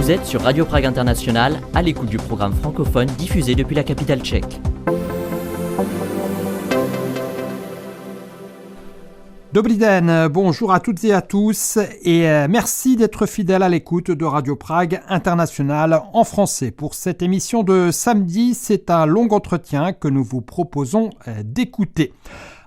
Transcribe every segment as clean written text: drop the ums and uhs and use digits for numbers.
Vous êtes sur Radio Prague International, à l'écoute du programme francophone diffusé depuis la capitale tchèque. Dobrý den, bonjour à toutes et à tous et merci d'être fidèles à l'écoute de Radio Prague International en français. Pour cette émission de samedi, c'est un long entretien que nous vous proposons d'écouter.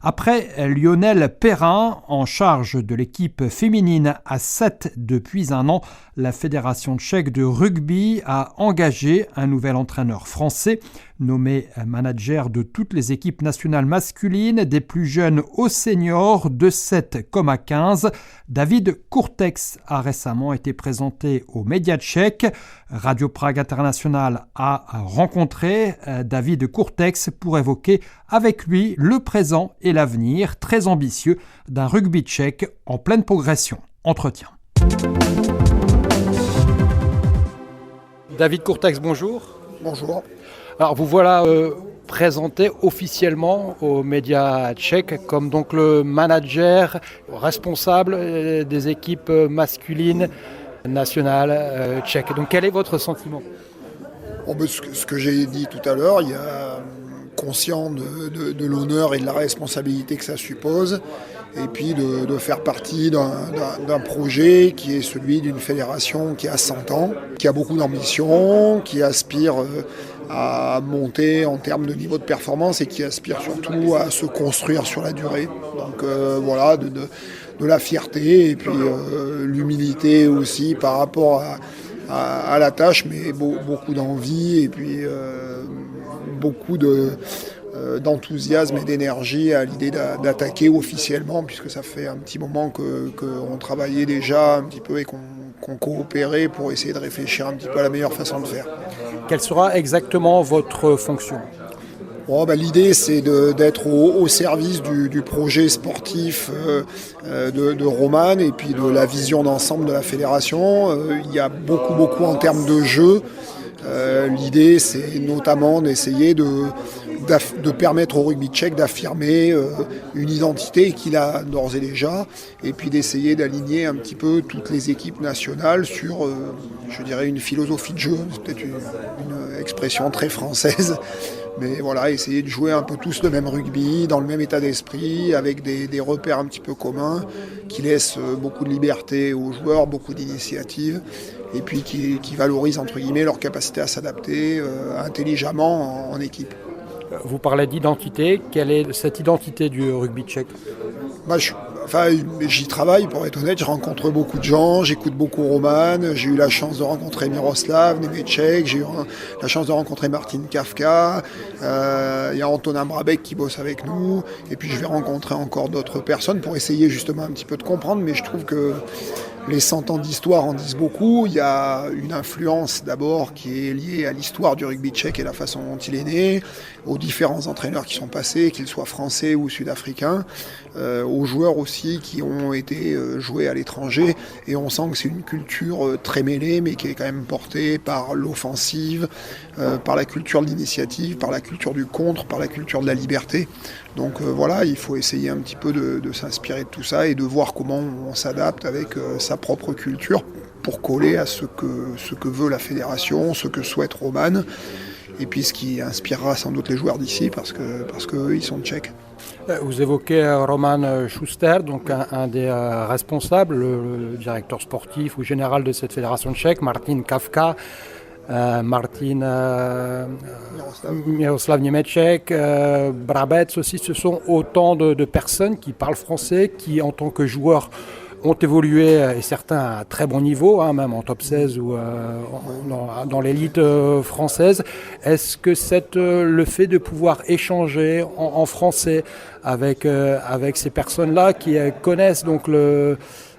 Après Lionel Perrin, en charge de l'équipe féminine à 7 depuis un an, la Fédération tchèque de rugby a engagé un nouvel entraîneur français, nommé manager de toutes les équipes nationales masculines, des plus jeunes aux seniors, de 7 comme à 15. David Kurtex a récemment été présenté aux médias tchèques. Radio Prague International a rencontré David Kurtex pour évoquer avec lui le présent et l'avenir très ambitieux d'un rugby tchèque en pleine progression. Entretien. David Kurtex, bonjour. Bonjour. Alors vous voilà présenté officiellement aux médias tchèques comme donc le manager responsable des équipes masculines nationales tchèques. Donc quel est votre sentiment ? Ce que j'ai dit tout à l'heure, il y a conscient de l'honneur et de la responsabilité que ça suppose, et puis de faire partie d'un projet qui est celui d'une fédération qui a 100 ans, qui a beaucoup d'ambition, qui aspire à monter en termes de niveau de performance et qui aspire surtout à se construire sur la durée. Donc voilà, de la fierté et puis l'humilité aussi par rapport à la tâche, mais beaucoup d'envie et puis beaucoup d'enthousiasme et d'énergie à l'idée d'attaquer officiellement, puisque ça fait un petit moment qu'on travaillait déjà un petit peu et qu'on coopérait pour essayer de réfléchir un petit peu à la meilleure façon de faire. Quelle sera exactement votre fonction ? L'idée, c'est d'être au service du projet sportif de Roman et puis de la vision d'ensemble de la fédération. Il y a beaucoup en termes de jeu. L'idée, c'est notamment d'essayer de permettre au rugby tchèque d'affirmer une identité qu'il a d'ores et déjà, et puis d'essayer d'aligner un petit peu toutes les équipes nationales sur, je dirais, une philosophie de jeu. C'est peut-être une expression très française, mais voilà, essayer de jouer un peu tous le même rugby, dans le même état d'esprit, avec des repères un petit peu communs, qui laissent beaucoup de liberté aux joueurs, beaucoup d'initiatives, et puis qui valorisent entre guillemets leur capacité à s'adapter intelligemment en équipe. Vous parlez d'identité. Quelle est cette identité du rugby tchèque ? J'y travaille, pour être honnête. Je rencontre beaucoup de gens, j'écoute beaucoup Roman. J'ai eu la chance de rencontrer Miroslav Nemeček, j'ai eu la chance de rencontrer Martin Kafka. Il y a Antonin Brabek qui bosse avec nous. Et puis je vais rencontrer encore d'autres personnes pour essayer justement un petit peu de comprendre. Mais je trouve que les 100 ans d'histoire en disent beaucoup. Il y a une influence d'abord qui est liée à l'histoire du rugby tchèque et la façon dont il est né, aux différents entraîneurs qui sont passés, qu'ils soient français ou sud-africains, aux joueurs aussi qui ont été joués à l'étranger. Et on sent que c'est une culture très mêlée, mais qui est quand même portée par l'offensive, par la culture de l'initiative, par la culture du contre, par la culture de la liberté. Donc voilà, il faut essayer un petit peu de s'inspirer de tout ça et de voir comment on s'adapte avec sa propre culture pour coller à ce que veut la fédération, ce que souhaite Roman, et puis ce qui inspirera sans doute les joueurs d'ici parce que ils sont tchèques. Vous évoquez Roman Schuster, donc un des responsables, le directeur sportif ou général de cette fédération tchèque, Martin Kafka, Miroslav Nemeček, Brabec aussi. Ce sont autant de personnes qui parlent français, qui en tant que joueurs ont évolué, et certains à très bon niveau, même en top 16 ou dans l'élite française. Est-ce que le fait de pouvoir échanger en français avec ces personnes-là qui connaissent donc le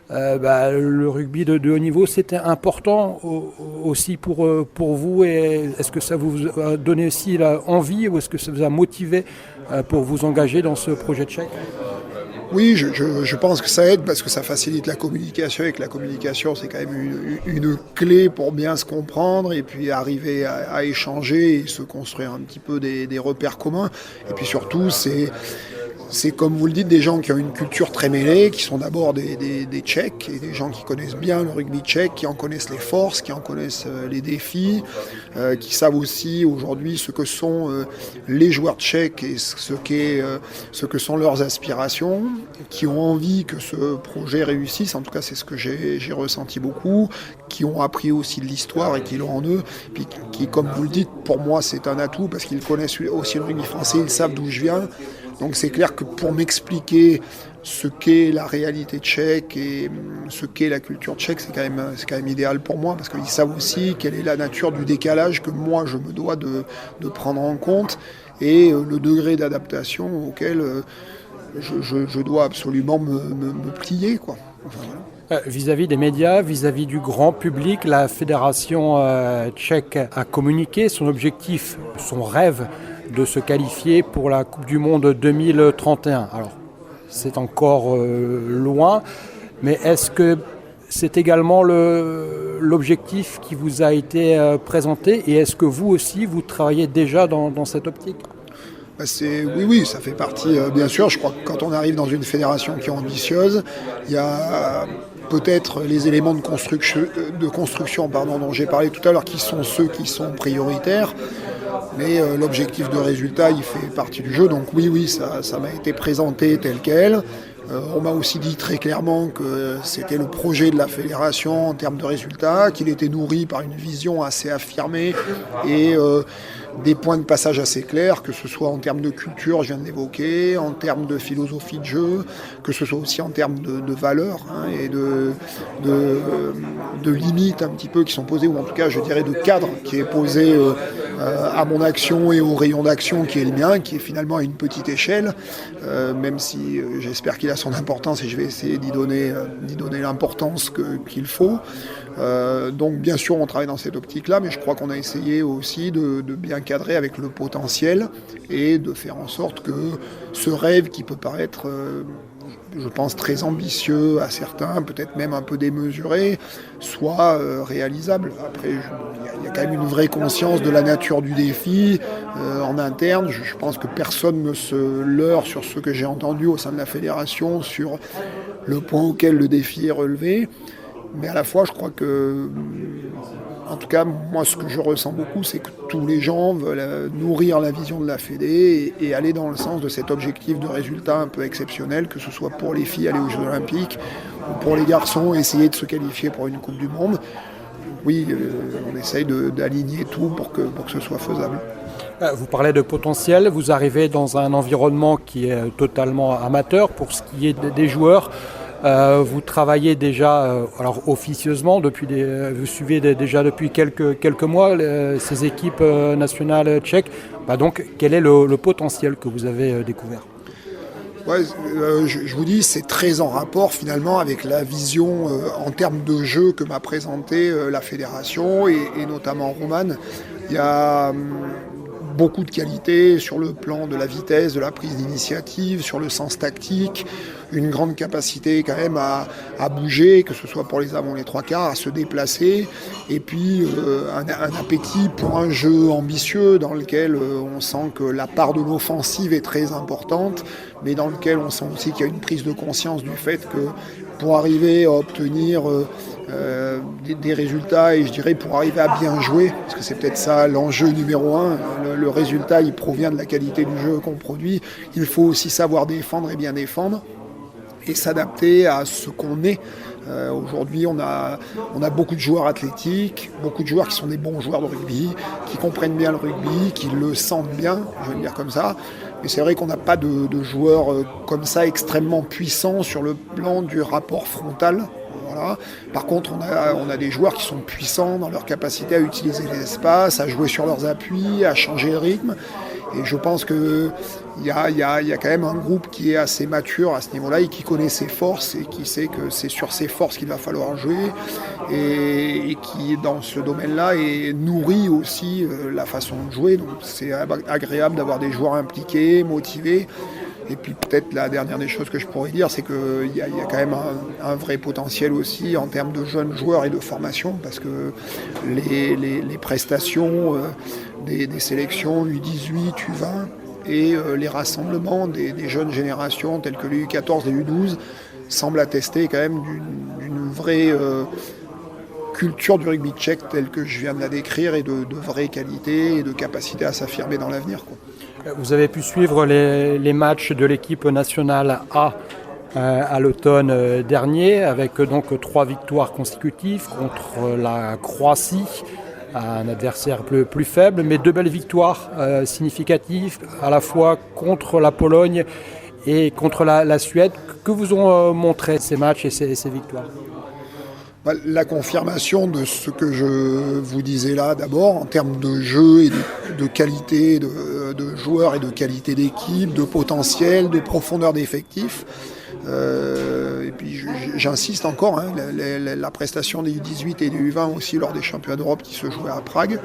rugby de haut niveau, c'était important aussi pour vous, et est-ce que ça vous a donné aussi envie ou est-ce que ça vous a motivé pour vous engager dans ce projet tchèque ? Oui, je pense que ça aide parce que ça facilite la communication, et que la communication c'est quand même une clé pour bien se comprendre et puis arriver à échanger et se construire un petit peu des repères communs. Et puis surtout c'est comme vous le dites, des gens qui ont une culture très mêlée, qui sont d'abord des Tchèques, et des gens qui connaissent bien le rugby tchèque, qui en connaissent les forces, qui en connaissent les défis, qui savent aussi aujourd'hui ce que sont les joueurs tchèques et ce que sont leurs aspirations, qui ont envie que ce projet réussisse, en tout cas c'est ce que j'ai ressenti beaucoup, qui ont appris aussi de l'histoire et qui l'ont en eux, puis qui, comme vous le dites, pour moi c'est un atout, parce qu'ils connaissent aussi le rugby français, ils savent d'où je viens. Donc c'est clair que pour m'expliquer ce qu'est la réalité tchèque et ce qu'est la culture tchèque, c'est quand même idéal pour moi, parce qu'ils savent aussi quelle est la nature du décalage que moi je me dois de prendre en compte, et le degré d'adaptation auquel je dois absolument me plier, quoi. Enfin, voilà. Vis-à-vis des médias, vis-à-vis du grand public, la fédération tchèque a communiqué son objectif, son rêve de se qualifier pour la Coupe du Monde 2031. Alors, c'est encore loin, mais est-ce que c'est également l'objectif qui vous a été présenté, et est-ce que vous aussi, vous travaillez déjà dans cette optique ? Oui, ça fait partie, bien sûr. Je crois que quand on arrive dans une fédération qui est ambitieuse, il y a peut-être les éléments de construction dont j'ai parlé tout à l'heure, qui sont ceux qui sont prioritaires. Mais l'objectif de résultat, il fait partie du jeu. Donc oui, ça m'a été présenté tel quel. On m'a aussi dit très clairement que c'était le projet de la fédération en termes de résultats, qu'il était nourri par une vision assez affirmée et des points de passage assez clairs, que ce soit en termes de culture, je viens de l'évoquer, en termes de philosophie de jeu, que ce soit aussi en termes de valeurs, et de limites un petit peu qui sont posées, ou en tout cas je dirais de cadre qui est posé à mon action et au rayon d'action qui est le mien, qui est finalement à une petite échelle, même si j'espère qu'il a son importance et je vais essayer d'y donner l'importance qu'il faut. Donc bien sûr on travaille dans cette optique-là, mais je crois qu'on a essayé aussi de bien cadrer avec le potentiel et de faire en sorte que ce rêve qui peut paraître, je pense, très ambitieux à certains, peut-être même un peu démesuré, soit réalisable. Après, il y a quand même une vraie conscience de la nature du défi en interne. Je pense que personne ne se leurre sur ce que j'ai entendu au sein de la fédération, sur le point auquel le défi est relevé. Mais à la fois, je crois que, en tout cas, moi, ce que je ressens beaucoup, c'est que tous les gens veulent nourrir la vision de la Fédé et aller dans le sens de cet objectif de résultat un peu exceptionnel, que ce soit pour les filles aller aux Jeux Olympiques, ou pour les garçons essayer de se qualifier pour une Coupe du Monde. Oui, on essaye d'aligner tout pour que ce soit faisable. Vous parlez de potentiel, vous arrivez dans un environnement qui est totalement amateur pour ce qui est des joueurs. Vous travaillez déjà, alors officieusement, vous suivez déjà depuis quelques mois ces équipes nationales tchèques. Donc, quel est le potentiel que vous avez découvert ? Ouais, je vous dis, c'est très en rapport finalement avec la vision en termes de jeu que m'a présenté la fédération et notamment Roman. Il y a beaucoup de qualités sur le plan de la vitesse, de la prise d'initiative, sur le sens tactique, une grande capacité quand même à bouger, que ce soit pour les avants, les trois quarts, à se déplacer, et puis un appétit pour un jeu ambitieux dans lequel on sent que la part de l'offensive est très importante, mais dans lequel on sent aussi qu'il y a une prise de conscience du fait que pour arriver à obtenir des résultats, et je dirais pour arriver à bien jouer, parce que c'est peut-être ça l'enjeu numéro un, le résultat il provient de la qualité du jeu qu'on produit, il faut aussi savoir défendre et bien défendre, et s'adapter à ce qu'on est. Aujourd'hui, on a beaucoup de joueurs athlétiques, beaucoup de joueurs qui sont des bons joueurs de rugby, qui comprennent bien le rugby, qui le sentent bien, je vais le dire comme ça. Mais c'est vrai qu'on n'a pas de joueurs comme ça extrêmement puissants sur le plan du rapport frontal. Voilà. Par contre, on a des joueurs qui sont puissants dans leur capacité à utiliser les espaces, à jouer sur leurs appuis, à changer le rythme. Et je pense qu'il y a quand même un groupe qui est assez mature à ce niveau-là et qui connaît ses forces et qui sait que c'est sur ses forces qu'il va falloir jouer et qui, dans ce domaine-là, nourrit aussi la façon de jouer. Donc c'est agréable d'avoir des joueurs impliqués, motivés. Et puis peut-être la dernière des choses que je pourrais dire, c'est qu'il y a quand même un vrai potentiel aussi en termes de jeunes joueurs et de formation, parce que les prestations des sélections U18, U20 et les rassemblements des jeunes générations telles que les U14 et U12 semblent attester quand même d'une vraie culture du rugby tchèque telle que je viens de la décrire et de vraie qualité et de capacité à s'affirmer dans l'avenir, quoi. Vous avez pu suivre les matchs de l'équipe nationale A à l'automne dernier, avec donc 3 victoires consécutives contre la Croatie, un adversaire plus faible, mais 2 belles victoires significatives, à la fois contre la Pologne et contre la Suède. Que vous ont montré ces matchs et ces victoires ? La confirmation de ce que je vous disais là, d'abord, en termes de jeu et de qualité de joueurs et de qualité d'équipe, de potentiel, de profondeur d'effectifs. Et puis j'insiste encore, la prestation des U18 et des U20 aussi lors des championnats d'Europe qui se jouaient à Prague.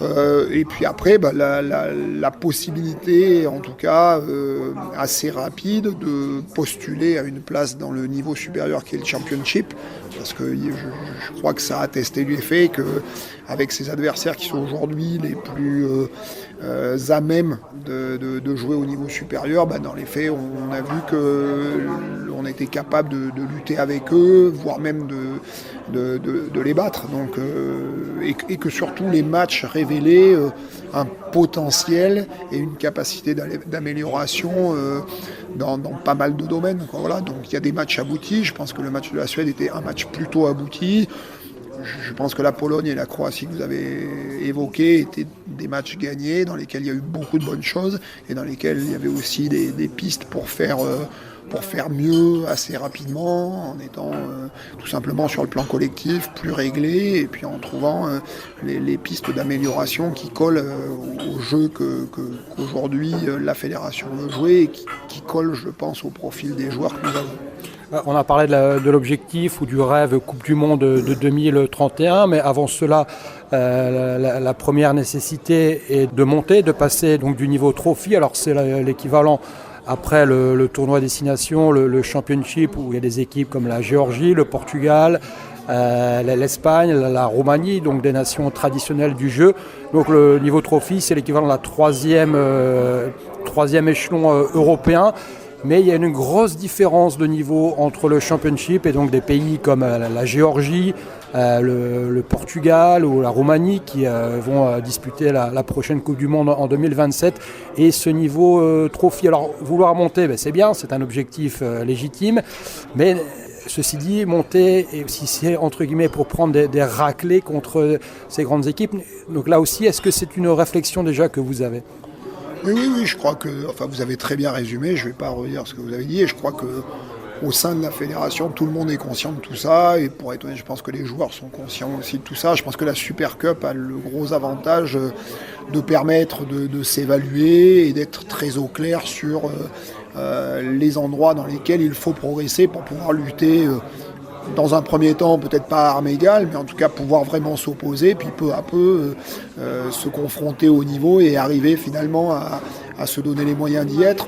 Et puis après, la possibilité, en tout cas assez rapide, de postuler à une place dans le niveau supérieur qui est le Championship, parce que je crois que ça a attesté l'effet qu'avec ces adversaires qui sont aujourd'hui les plus à même de jouer au niveau supérieur, dans les faits, on a vu qu'on était capable de lutter avec eux, voire même de les battre. Donc, et que surtout les matchs révélaient un potentiel et une capacité d'amélioration dans pas mal de domaines, quoi. Voilà. Donc il y a des matchs aboutis. Je pense que le match de la Suède était un match plutôt abouti. Je pense que la Pologne et la Croatie que vous avez évoqués étaient des matchs gagnés, dans lesquels il y a eu beaucoup de bonnes choses et dans lesquels il y avait aussi des pistes pour faire mieux assez rapidement, en étant tout simplement sur le plan collectif plus réglé et puis en trouvant les pistes d'amélioration qui collent au jeu qu'aujourd'hui la fédération veut jouer et qui collent, je pense, au profil des joueurs que nous avons. On a parlé de l'objectif ou du rêve Coupe du Monde de 2031, mais avant cela, la première nécessité est de monter, de passer donc du niveau trophy. Alors c'est l'équivalent après le tournoi destination, le Championship, où il y a des équipes comme la Géorgie, le Portugal, l'Espagne, la Roumanie, donc des nations traditionnelles du jeu. Donc le niveau trophy, c'est l'équivalent de la troisième échelon européen. Mais il y a une grosse différence de niveau entre le Championship et donc des pays comme la Géorgie, le Portugal ou la Roumanie qui vont disputer la prochaine Coupe du Monde en 2027 et ce niveau trophy. Alors vouloir monter, c'est bien, c'est un objectif légitime, mais ceci dit, monter, et si c'est entre guillemets pour prendre des raclées contre ces grandes équipes, donc là aussi, est-ce que c'est une réflexion déjà que vous avez ? Oui, je crois que, vous avez très bien résumé, je ne vais pas redire ce que vous avez dit, et je crois qu'au sein de la fédération, tout le monde est conscient de tout ça, et pour être honnête, je pense que les joueurs sont conscients aussi de tout ça. Je pense que la Super Cup a le gros avantage de permettre de s'évaluer et d'être très au clair sur les endroits dans lesquels il faut progresser pour pouvoir lutter dans un premier temps, peut-être pas à armes égales, mais en tout cas pouvoir vraiment s'opposer, puis peu à peu se confronter au niveau et arriver finalement à se donner les moyens d'y être.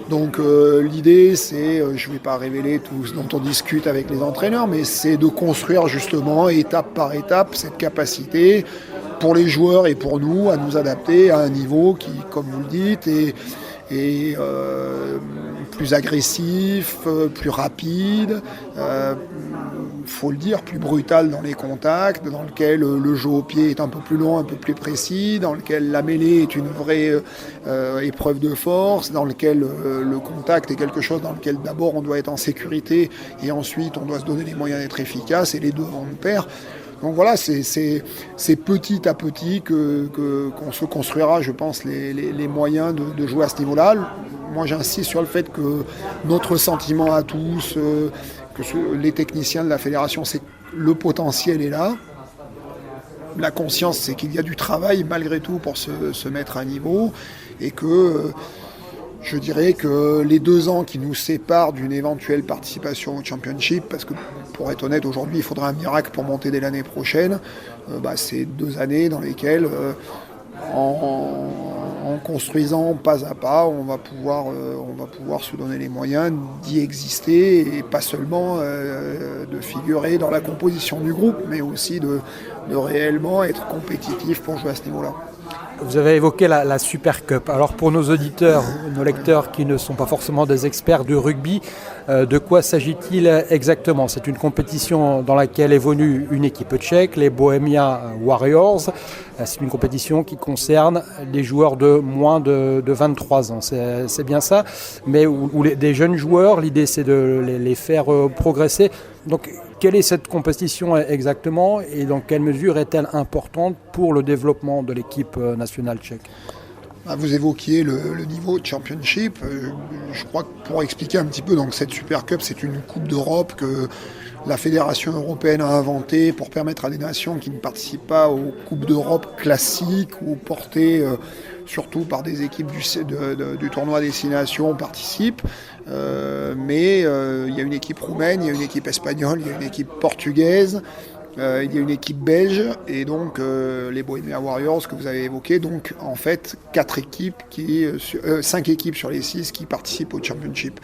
Donc l'idée, c'est, je ne vais pas révéler tout ce dont on discute avec les entraîneurs, mais c'est de construire justement étape par étape cette capacité pour les joueurs et pour nous à nous adapter à un niveau qui, comme vous le dites, est plus agressif, plus rapide, faut le dire, plus brutal dans les contacts, dans lequel le jeu au pied est un peu plus long, un peu plus précis, dans lequel la mêlée est une vraie épreuve de force, dans lequel le contact est quelque chose dans lequel d'abord on doit être en sécurité et ensuite on doit se donner les moyens d'être efficace et les deux vont de pair. Donc voilà, c'est petit à petit qu'on se construira, je pense, les moyens de jouer à ce niveau-là. Moi, j'insiste sur le fait que notre sentiment à tous, les techniciens de la fédération, c'est que le potentiel est là. La conscience, c'est qu'il y a du travail malgré tout pour se mettre à niveau et que je dirais que les 2 ans qui nous séparent d'une éventuelle participation au Championship, parce que pour être honnête, aujourd'hui, il faudra un miracle pour monter dès l'année prochaine, c'est 2 années dans lesquelles, en construisant pas à pas, on va pouvoir se donner les moyens d'y exister et pas seulement de figurer dans la composition du groupe, mais aussi de réellement être compétitif pour jouer à ce niveau-là. Vous avez évoqué la Super Cup. Alors pour nos auditeurs, nos lecteurs qui ne sont pas forcément des experts de rugby, de quoi s'agit-il exactement ? C'est une compétition dans laquelle évolue une équipe tchèque, les Bohemia Warriors. C'est une compétition qui concerne des joueurs de moins de 23 ans. C'est bien ça, mais des jeunes joueurs, l'idée c'est de les faire progresser. Donc quelle est cette compétition exactement et dans quelle mesure est-elle importante pour le développement de l'équipe nationale tchèque ? Vous évoquiez le niveau de championship. Je crois que pour expliquer un petit peu, donc cette Super Cup, c'est une coupe d'Europe que la Fédération européenne a inventée pour permettre à des nations qui ne participent pas aux coupes d'Europe classiques ou portées surtout par des équipes du tournoi Destination participent. Mais il y a une équipe roumaine, il y a une équipe espagnole, il y a une équipe portugaise. Il y a une équipe belge et donc les Bohemia Warriors que vous avez évoqué, donc en fait 5 équipes sur les 6 qui participent au Championship,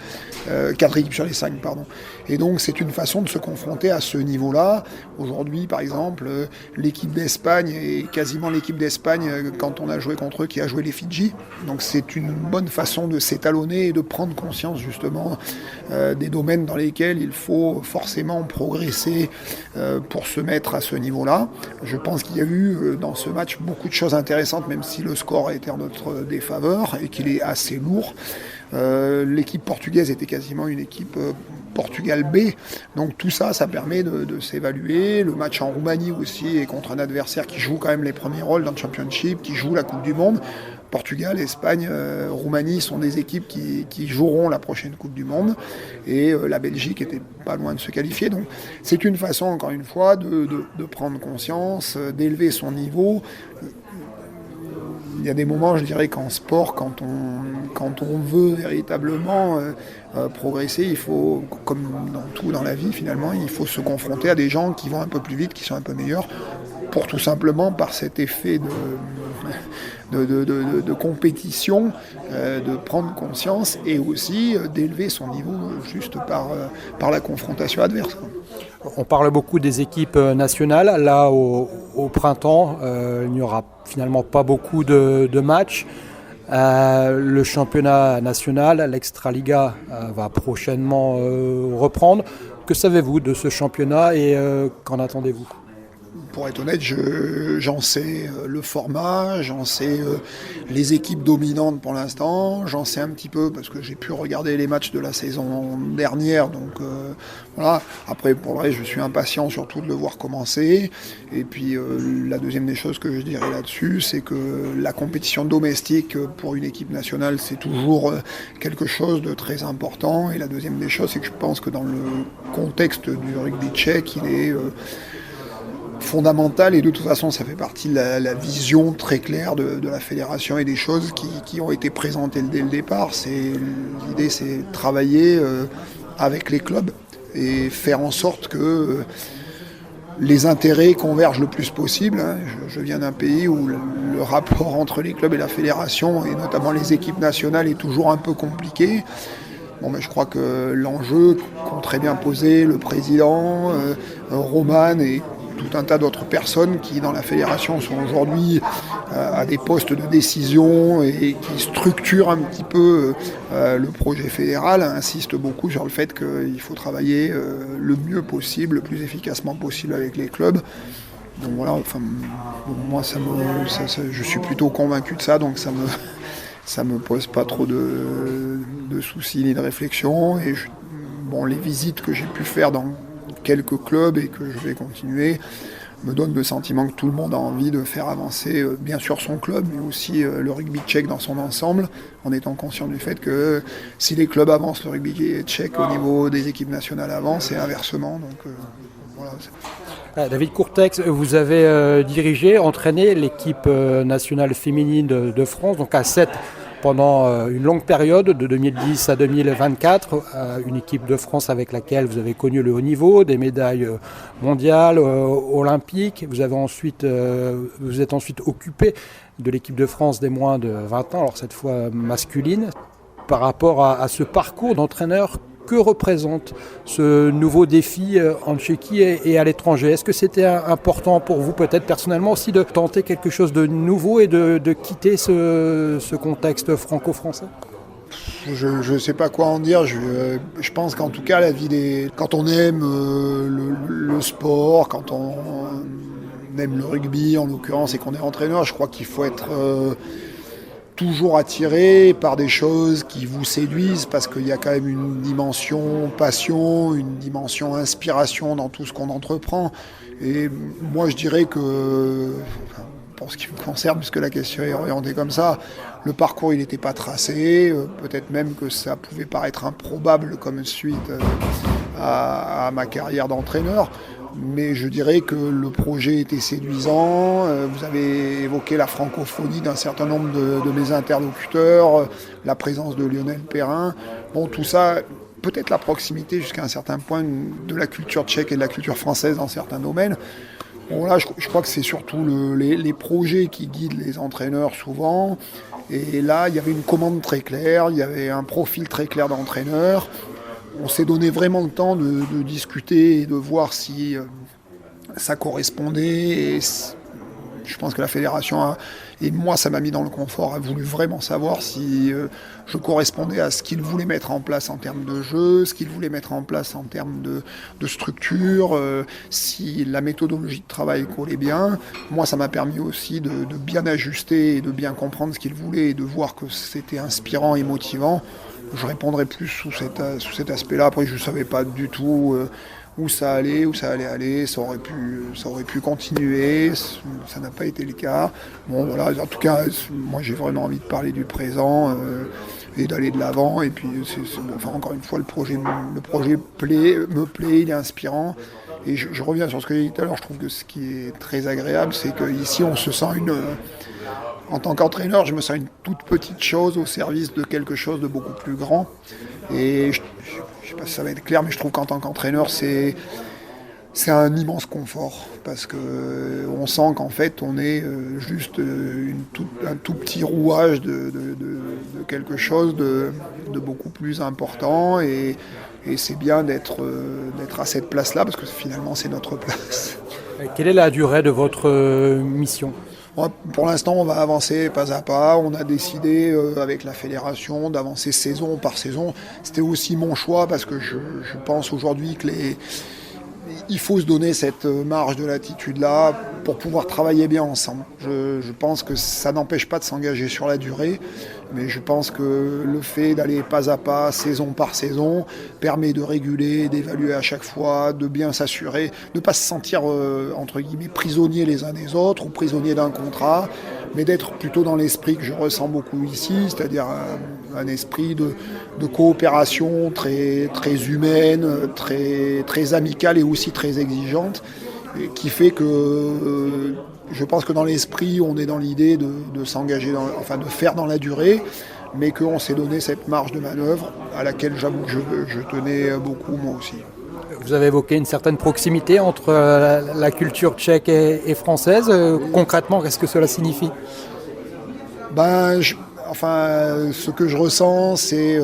4 équipes sur les 5 pardon. Et donc c'est une façon de se confronter à ce niveau-là. Aujourd'hui par exemple l'équipe d'Espagne est quasiment l'équipe d'Espagne quand on a joué contre eux qui a joué les Fidji. Donc c'est une bonne façon de s'étalonner et de prendre conscience justement des domaines dans lesquels il faut forcément progresser pour se mettre à ce niveau-là. Je pense qu'il y a eu dans ce match beaucoup de choses intéressantes, même si le score a été en notre défaveur et qu'il est assez lourd. L'équipe portugaise était quasiment une équipe Portugal B. Donc tout ça, ça permet de s'évaluer. Le match en Roumanie aussi est contre un adversaire qui joue quand même les premiers rôles dans le Championship, qui joue la Coupe du Monde. Portugal, Espagne, Roumanie sont des équipes qui joueront la prochaine Coupe du Monde et la Belgique était pas loin de se qualifier. Donc c'est une façon, encore une fois, de prendre conscience, d'élever son niveau. Il y a des moments, je dirais, qu'en sport, quand on veut véritablement progresser, il faut, comme dans tout dans la vie finalement, il faut se confronter à des gens qui vont un peu plus vite, qui sont un peu meilleurs, pour tout simplement par cet effet de compétition, de prendre conscience et aussi d'élever son niveau juste par la confrontation adverse. On parle beaucoup des équipes nationales. Là, au printemps, il n'y aura finalement pas beaucoup de matchs. Le championnat national, l'Extraliga, va prochainement reprendre. Que savez-vous de ce championnat et qu'en attendez-vous ? Pour être honnête, j'en sais le format, j'en sais les équipes dominantes pour l'instant, j'en sais un petit peu parce que j'ai pu regarder les matchs de la saison dernière, donc voilà. Après, pour le reste, je suis impatient surtout de le voir commencer. Et puis la deuxième des choses que je dirais là-dessus, c'est que la compétition domestique pour une équipe nationale, c'est toujours quelque chose de très important. Et la deuxième des choses, c'est que je pense que dans le contexte du rugby tchèque, il est fondamental et de toute façon ça fait partie de la vision très claire de la fédération et des choses qui ont été présentées dès le départ. L'idée c'est travailler avec les clubs et faire en sorte que les intérêts convergent le plus possible. Je viens d'un pays où le rapport entre les clubs et la fédération et notamment les équipes nationales est toujours un peu compliqué. Bon, mais je crois que l'enjeu qu'ont très bien posé le président, Roman et tout un tas d'autres personnes qui dans la fédération sont aujourd'hui à des postes de décision et qui structurent un petit peu le projet fédéral, insistent beaucoup sur le fait qu'il faut travailler le mieux possible, le plus efficacement possible avec les clubs. Donc voilà, enfin, moi je suis plutôt convaincu de ça, donc ça me pose pas trop de soucis ni de réflexion. Et les visites que j'ai pu faire dans quelques clubs et que je vais continuer me donnent le sentiment que tout le monde a envie de faire avancer bien sûr son club mais aussi le rugby tchèque dans son ensemble en étant conscient du fait que si les clubs avancent, le rugby tchèque au niveau des équipes nationales avance et inversement. Donc voilà. David Courtex, vous avez dirigé, entraîné l'équipe nationale féminine de France, donc à 7 pendant une longue période, de 2010 à 2024, une équipe de France avec laquelle vous avez connu le haut niveau, des médailles mondiales, olympiques. Vous êtes ensuite occupé de l'équipe de France des moins de 20 ans, alors cette fois masculine. Par rapport à ce parcours d'entraîneur, que représente ce nouveau défi en Tchéquie et à l'étranger? Est-ce que c'était important pour vous, peut-être personnellement aussi, de tenter quelque chose de nouveau et de quitter ce contexte franco-français? Je ne sais pas quoi en dire. Je pense qu'en tout cas, quand on aime le sport, quand on aime le rugby en l'occurrence et qu'on est entraîneur, je crois qu'il faut être toujours attiré par des choses qui vous séduisent, parce qu'il y a quand même une dimension passion, une dimension inspiration dans tout ce qu'on entreprend. Et moi je dirais que, pour ce qui me concerne, puisque la question est orientée comme ça, le parcours il n'était pas tracé, peut-être même que ça pouvait paraître improbable comme suite à ma carrière d'entraîneur. Mais je dirais que le projet était séduisant. Vous avez évoqué la francophonie d'un certain nombre de mes interlocuteurs, la présence de Lionel Perrin. Bon, tout ça, peut-être la proximité jusqu'à un certain point de la culture tchèque et de la culture française dans certains domaines. Bon, là, je crois que c'est surtout les projets qui guident les entraîneurs souvent. Et là, il y avait une commande très claire, il y avait un profil très clair d'entraîneur. On s'est donné vraiment le temps de discuter et de voir si ça correspondait. Et je pense que la fédération, et moi ça m'a mis dans le confort, a voulu vraiment savoir si je correspondais à ce qu'ils voulaient mettre en place en termes de jeu, ce qu'ils voulaient mettre en place en termes de structure, si la méthodologie de travail collait bien. Moi ça m'a permis aussi de bien ajuster et de bien comprendre ce qu'ils voulaient et de voir que c'était inspirant et motivant. Je répondrai plus sous cet aspect-là. Après, je ne savais pas du tout où ça allait aller. Ça aurait pu continuer. Ça n'a pas été le cas. Bon, voilà. En tout cas, moi, j'ai vraiment envie de parler du présent et d'aller de l'avant. Et puis, encore une fois, le projet me plaît, il est inspirant. Et je reviens sur ce que j'ai dit tout à l'heure. Je trouve que ce qui est très agréable, c'est qu'ici, on se sent en tant qu'entraîneur, je me sens une toute petite chose au service de quelque chose de beaucoup plus grand. Et je ne sais pas si ça va être clair, mais je trouve qu'en tant qu'entraîneur, c'est un immense confort. Parce qu'on sent qu'en fait, on est juste un tout petit rouage de quelque chose de beaucoup plus important. Et c'est bien d'être à cette place-là, parce que finalement, c'est notre place. Quelle est la durée de votre mission ? Pour l'instant, on va avancer pas à pas. On a décidé avec la fédération d'avancer saison par saison. C'était aussi mon choix parce que je pense aujourd'hui que il faut se donner cette marge de latitude-là pour pouvoir travailler bien ensemble. Je pense que ça n'empêche pas de s'engager sur la durée, mais je pense que le fait d'aller pas à pas, saison par saison, permet de réguler, d'évaluer à chaque fois, de bien s'assurer, de ne pas se sentir, entre guillemets, prisonniers les uns des autres ou prisonniers d'un contrat, mais d'être plutôt dans l'esprit que je ressens beaucoup ici, c'est-à-dire un esprit de coopération très, très humaine, très amicale et aussi très exigeante, et qui fait que je pense que dans l'esprit, on est dans l'idée de s'engager, de faire dans la durée, mais qu'on s'est donné cette marge de manœuvre à laquelle j'avoue que je tenais beaucoup moi aussi. Vous avez évoqué une certaine proximité entre la culture tchèque et française. Concrètement, qu'est-ce que cela signifie ? Ce que je ressens, c'est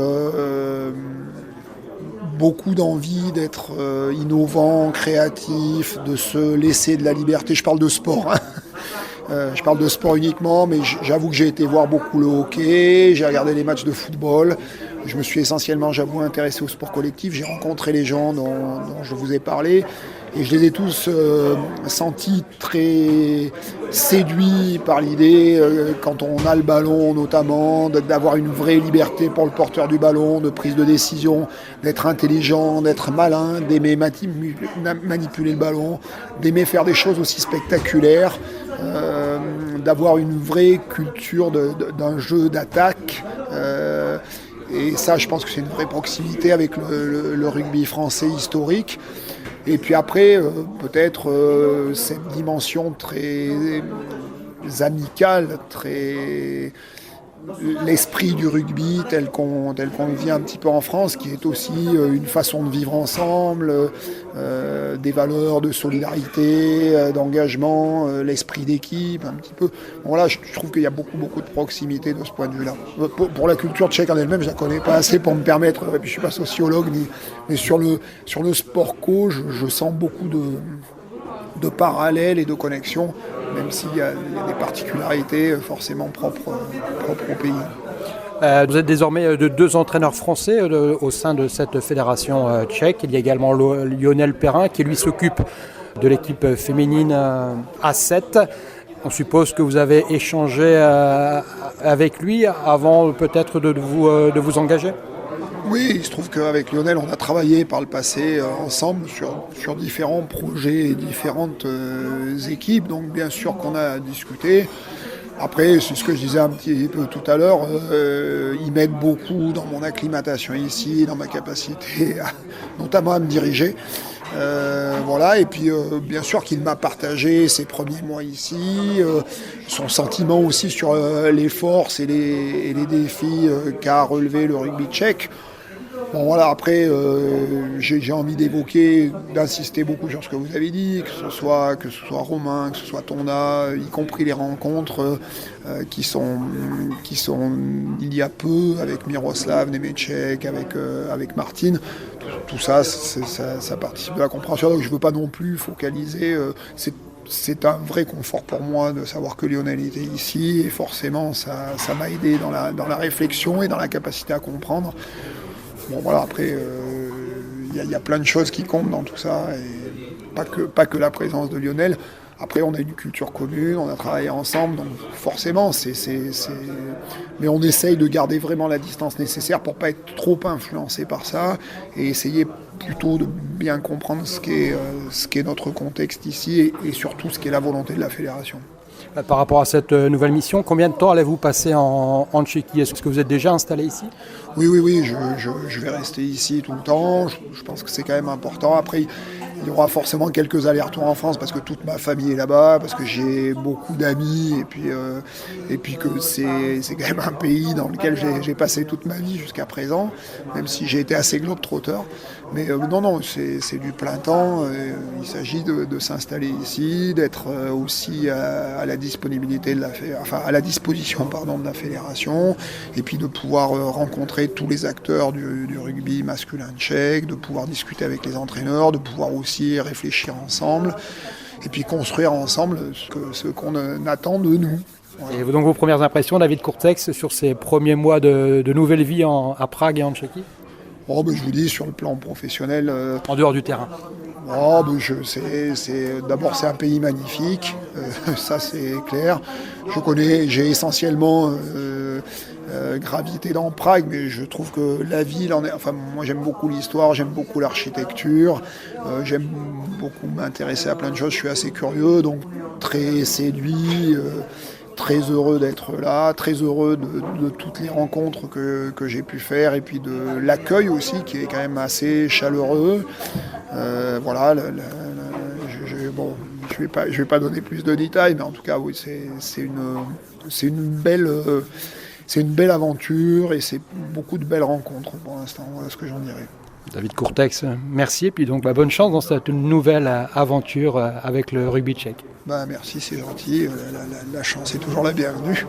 beaucoup d'envie d'être innovant, créatif, de se laisser de la liberté. Je parle de sport, je parle de sport uniquement, mais j'avoue que j'ai été voir beaucoup le hockey, j'ai regardé les matchs de football. Je me suis essentiellement, intéressé au sport collectif. J'ai rencontré les gens dont je vous ai parlé et je les ai tous sentis très séduits par l'idée, quand on a le ballon notamment, d'avoir une vraie liberté pour le porteur du ballon, de prise de décision, d'être intelligent, d'être malin, d'aimer manipuler le ballon, d'aimer faire des choses aussi spectaculaires, d'avoir une vraie culture d'un jeu d'attaque. Et ça, je pense que c'est une vraie proximité avec le rugby français historique. Et puis après, peut-être cette dimension très amicale, très l'esprit du rugby tel qu'on le vit un petit peu en France, qui est aussi une façon de vivre ensemble, des valeurs de solidarité, d'engagement, l'esprit d'équipe, un petit peu. Bon, voilà, je trouve qu'il y a beaucoup de proximité de ce point de vue-là. Pour la culture tchèque en elle-même, je la connais pas assez pour me permettre, et puis je suis pas sociologue, mais sur le sport co, je sens beaucoup de parallèles et de connexions, même s'il y a des particularités forcément propres au pays. Vous êtes désormais deux entraîneurs français au sein de cette fédération tchèque. Il y a également Lionel Perrin qui lui s'occupe de l'équipe féminine A7. On suppose que vous avez échangé avec lui avant peut-être de vous engager ? Oui, il se trouve qu'avec Lionel, on a travaillé par le passé ensemble sur différents projets et différentes équipes. Donc bien sûr qu'on a discuté. Après, c'est ce que je disais un petit peu tout à l'heure, il m'aide beaucoup dans mon acclimatation ici, dans ma capacité notamment à me diriger. Voilà, et puis bien sûr qu'il m'a partagé ses premiers mois ici, son sentiment aussi sur les forces et les défis qu'a relevé le rugby tchèque. Bon voilà, après j'ai envie d'insister beaucoup sur ce que vous avez dit, que ce soit Romain, que ce soit Tonda, y compris les rencontres qui sont il y a peu avec Miroslav, Nemeček, avec Martine. Tout ça, ça participe de la compréhension. Donc je ne veux pas non plus focaliser. C'est un vrai confort pour moi de savoir que Lionel était ici, et forcément ça m'a aidé dans la réflexion et dans la capacité à comprendre. Bon voilà, après il y a plein de choses qui comptent dans tout ça, et pas que la présence de Lionel. Après on a une culture commune, on a travaillé ensemble, donc forcément mais on essaye de garder vraiment la distance nécessaire pour pas être trop influencé par ça, et essayer plutôt de bien comprendre ce qu'est notre contexte ici, et surtout ce qu'est la volonté de la fédération. Par rapport à cette nouvelle mission, combien de temps allez-vous passer en Tchéquie ? Est-ce que vous êtes déjà installé ici ? Oui, je vais rester ici tout le temps. Je pense que c'est quand même important. Après, il y aura forcément quelques allers-retours en France parce que toute ma famille est là-bas, parce que j'ai beaucoup d'amis, et puis que c'est quand même un pays dans lequel j'ai passé toute ma vie jusqu'à présent, même si j'ai été assez globe-trotteur. Mais non, c'est du plein temps. Il s'agit de s'installer ici, d'être aussi à la disponibilité à la disposition de la fédération, et puis de pouvoir rencontrer tous les acteurs du rugby masculin tchèque, de pouvoir discuter avec les entraîneurs, de pouvoir aussi réfléchir ensemble, et puis construire ensemble ce qu'on attend de nous. Voilà. Et donc vos premières impressions, David Kurtex, sur ces premiers mois de nouvelle vie à Prague et en Tchéquie ? Je vous dis, sur le plan professionnel... En dehors du terrain. D'abord, c'est un pays magnifique, ça c'est clair. J'ai essentiellement gravité dans Prague, mais je trouve que la ville moi j'aime beaucoup l'histoire, j'aime beaucoup l'architecture, j'aime beaucoup m'intéresser à plein de choses, je suis assez curieux, donc très séduit, très heureux d'être là, très heureux de toutes les rencontres que j'ai pu faire, et puis de l'accueil aussi qui est quand même assez chaleureux. Voilà, je vais pas donner plus de détails, mais en tout cas oui, c'est une belle aventure, et c'est beaucoup de belles rencontres pour l'instant. Voilà ce que j'en dirais. David Kurtex, merci, et puis donc bonne chance dans cette nouvelle aventure avec le rugby tchèque. Merci, c'est gentil, la chance est toujours la bienvenue.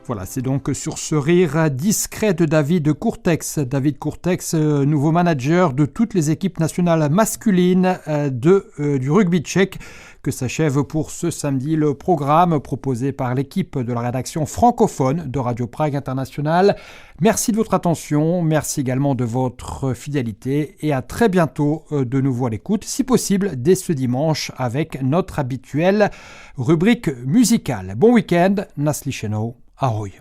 Voilà, c'est donc sur ce rire discret de David Kurtex. David Kurtex, nouveau manager de toutes les équipes nationales masculines du rugby tchèque, que s'achève pour ce samedi le programme proposé par l'équipe de la rédaction francophone de Radio Prague International. Merci de votre attention, merci également de votre fidélité, et à très bientôt de nouveau à l'écoute, si possible dès ce dimanche avec notre habituelle rubrique musicale. Bon week-end, Naslyšenou, ahoj.